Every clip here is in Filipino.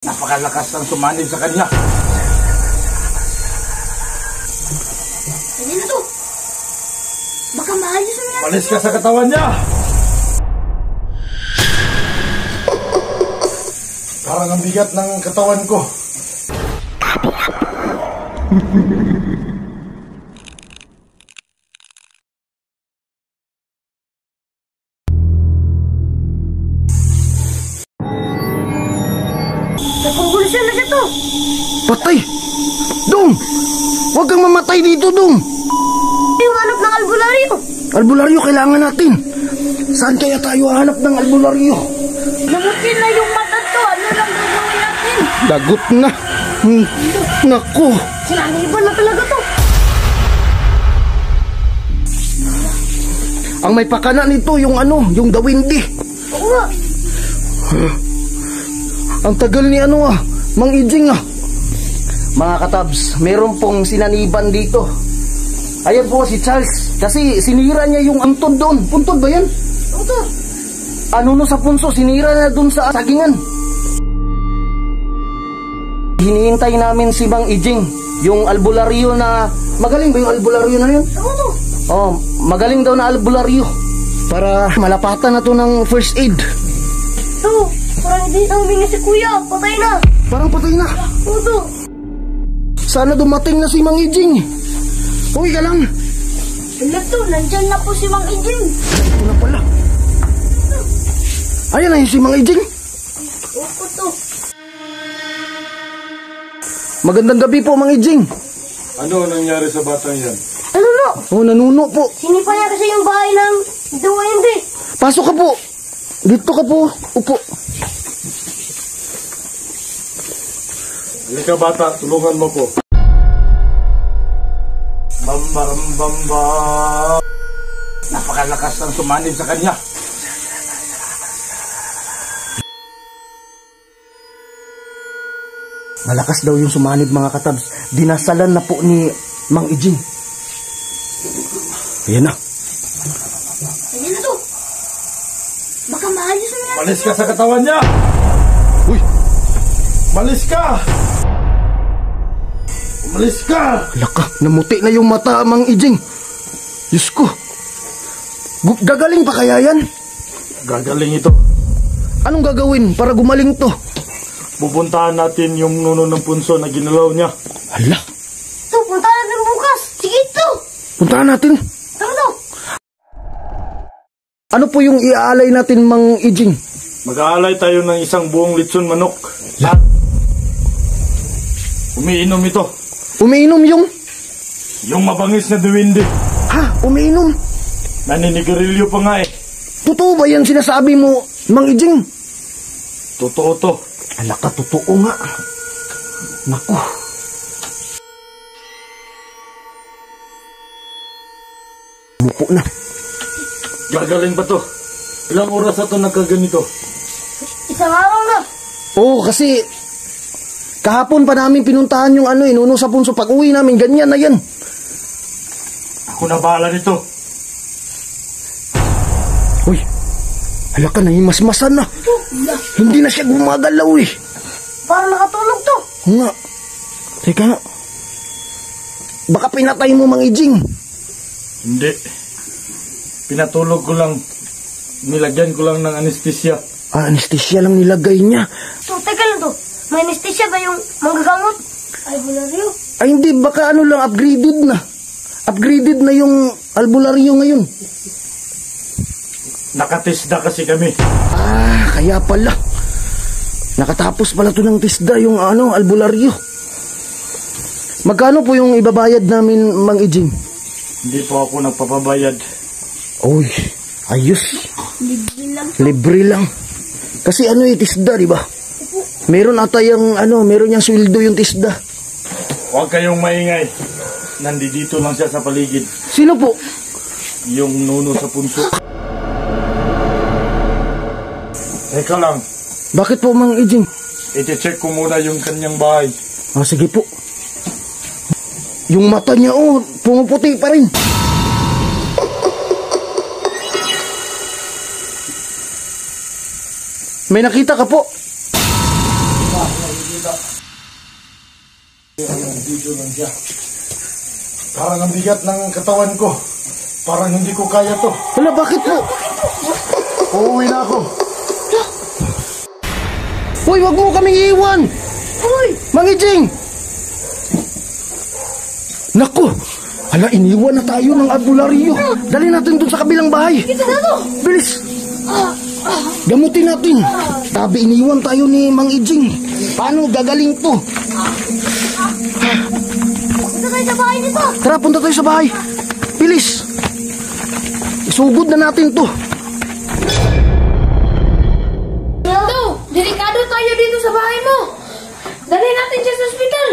Napakalakas ng sumanib sa kanya. Hindi na to. Baka maayos na yan. Malis ka sa katawan niya. Parang ang bigat ng katawan ko. Nakugulisan na siya to. Patay! Dong! Huwag kang mamatay dito, Dong! Yung hanap ng albularyo. Albularyo kailangan natin. Saan kaya tayo hanap ng albularyo? Namutin na yung mata to. Ano lang gagawin natin? Lagot na. Naku! Sinaniban na talaga to. Ang may pakana nito yung yung dawindi. Oo nga. Ang tagal ni Mang Ijing Mga katabs, meron pong sinaniban dito. Ayan po si Charles. Kasi sinira niya yung antod doon. Puntod ba yan? Puntod. Ano sa punso, sinira na doon sa sagingan. Hinihintay namin si Mang Ijing. Yung albularyo na... Magaling ba yung albularyo na yun? Oo. Oh, magaling daw na albularyo. Para malapatan na to ng first aid. To, parang hindi na humingi si kuya. Patay na. Parang patay na. Oo. Sana dumating na si Mang Ijing. Uy ka lang. Wala to, nandyan na po si Mang Ijing. Ito na pala. Ayan na yun si Mang Ijing. Opo to. Magandang gabi po, Mang Ijing. Ano nangyari sa batang yan? Ano no? Oh, nanuno po. Sinipa niya kasi yung bahay ng duwende. Pasok ka po. Dito ka po. Upo. Halika bata, tulungan mo ko. Bamba. Napakalakas ng sumanib sa kanya. Malakas daw yung sumanib, mga katabs. Dinasalan na po ni Mang Ijing. Ayan na. Hindi na to. Baka maayos na yan. Malis ka sa katawan niya. Uy! Malis ka! Malis ka! Laka, namuti na yung mata, Mang Ijing. Diyos ko. Gagaling pa kaya yan? Gagaling ito. Anong gagawin para gumaling to? Pupuntahan natin yung nuno ng punso na ginalaw niya. Hala, To, punta natin bukas. Sige to. puntahan natin. Tara to. Ano po yung iaalay natin, Mang Ijing? Mag-aalay tayo ng isang buong litson manok. At umiinom ito. Umiinom Yung mabangis na duwende. Ha? Umiinom? Naninigarilyo pa nga eh. Totoo ba yan sinasabi mo, Mang Ijing? Totoo to. Alaka, totoo nga. Naku. Mupo na. Gagaling pa to. Ilang oras na to nagkaganito? Isang araw na. Oo, kasi kahapon pa namin pinuntahan yung nuno sa punso. Pag uwi namin, ganyan na yan. Ako na bahala nito. Uy, alaka, nahimasmasan na. Hindi na siya gumagalaw eh. Parang nakatulog to. Nga. Teka nga. Baka pinatay mo, Mang Ijing. Hindi. Pinatulog ko lang. Nilagyan ko lang ng anesthesia. Anesthesia lang nilagay niya. To, teka lang to. May anesthesia ba yung manggagamot? Albularyo. Ay hindi, baka lang, upgraded na. Upgraded na yung albularyo ngayon. Nakatisda kasi kami. Kaya pala. Nakatapos pala to ng tisda yung albularyo. Magkano po yung ibabayad namin, Mang Ijing? Hindi po ako nagpapabayad. Uy, ayos. Libre lang. Libre lang. Kasi tisda, di ba? Meron ata yung meron yung sweldo yung tisda. Huwag kayong maingay. Nandito lang siya sa paligid. Sino po? Yung nuno sa punso. Teka lang. Bakit po, Mang Ijing? I-check ko muna yung kanyang bahay. Sige po. Yung mata niya, pumuputi pa rin. May nakita ka po. bata. Yung video lang siya. Parang ang bigat ng katawan ko. Parang hindi ko kaya to. Hala, bakit po? Uuwi na ako. Uy, wag mo kaming iiwan. Uy! Mang Ijing! Naku! Hala, iniwan na tayo ng albularyo. Dali natin dun sa kabilang bahay. Ito na to! Bilis! Gamutin natin. Tabi, iniwan tayo ni Mang Ijing. Paano gagaling to? Punta tayo sa bahay nito! Tara, punta tayo sa bahay. Bilis! Isugod na natin to. Ito! Delikado tayo dito sa bahay mo! Dali natin siya sa ospital!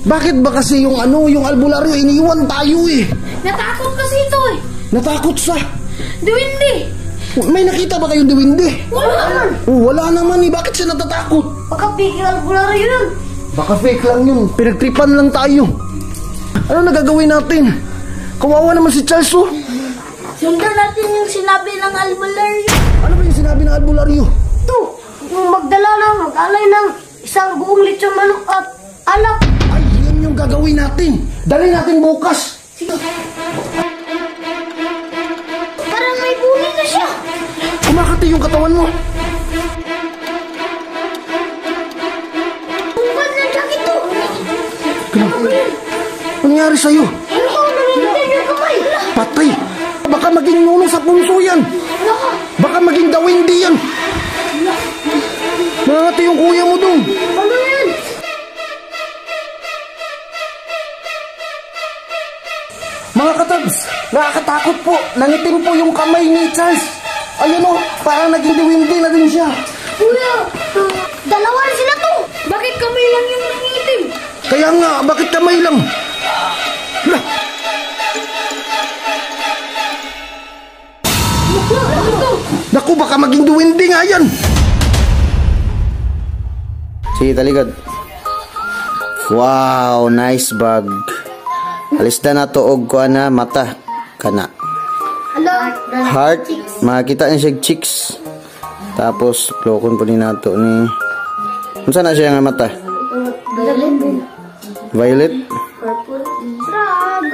Bakit ba kasi yung albularyo iniwan tayo eh? Natakot kasi ito eh! Natakot sa... Duwindi! May nakita ba kayong diwindi? Wala naman! Oh, wala naman eh. Bakit siya natatakot? Baka pigil albularyo yun! Baka fake lang yun. Pinagtripan lang tayo. Ano na gagawin natin? Kawawa naman si Charles oh. Sundan natin yung sinabi ng albularyo. Ano ba yung sinabi ng albularyo? Ito! Yung magdala lang, mag-alay ng isang buong lechon manok at alak. Ay, yan yung gagawin natin. Dali natin bukas. Sige. Parang may buhay na siya. Kumakati yung katawan mo. Bungkad na jacket to. Ano nangyari sa'yo? Ano ko nangyayin yung kamay? Patay. Baka maging nuno sa punso yan. Baka maging dawindi yan. Mangati yung kuya mo dun. Ano yan? Mga katabs, nakakatakot po. Nangitim po yung kamay ni Charles. Ayun o, parang naging diwindi na din siya. Kuya, dalawa na sila to. Bakit kamay lang yung nangitim? Kaya nga, bakit kamay lang? Hala, Ano to? naku, baka maging diwindi nga yan. Sige, taligod. Wow, nice bag. Alis na tuog ko na mata. Kana. Hello? Heart, makita niya siya cheeks. Tapos, plokon po ni nato ni... Unsa na siya nga mata? Violet? Purple. Drag.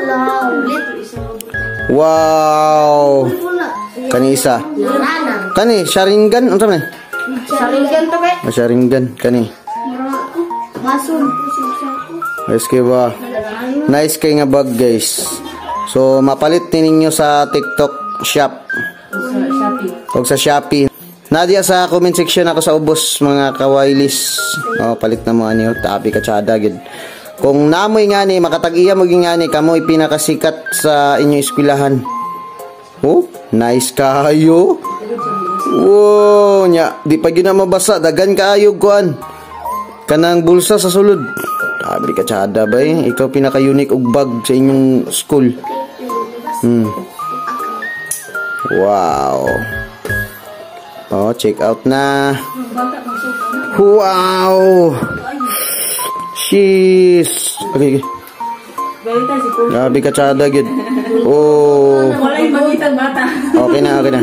Wow! Kani isa. Kani, Sharingan? Unsa man? Saringan to kay? Sharingan, kani. Masun. Nice kay ba? Nice kay nga bag, guys. So, mapalit ni ninyo sa TikTok shop. O sa Shopee. Nadia sa comment section ako sa ubos mga kawailis. O, palit na mo ani tabi ka tsada gid. Kung namoy nga ni makatag-iya mo nga ni kamoy pinakasikat sa inyong eskwelahan. Oh, nice kayo. Wow, nya di pa gyud na mabasa dagan kaayo kuan. Kanang bulsa sa sulod. Tabi ka tsada ba eh. Ikaw pinaka-unique og bag sa inyong school. Wow. Oh, check out na. Wow. Sheesh. Okay. Grabe ka tsada gid. Oh. Wala yung magitang bata. Okay na, okay na.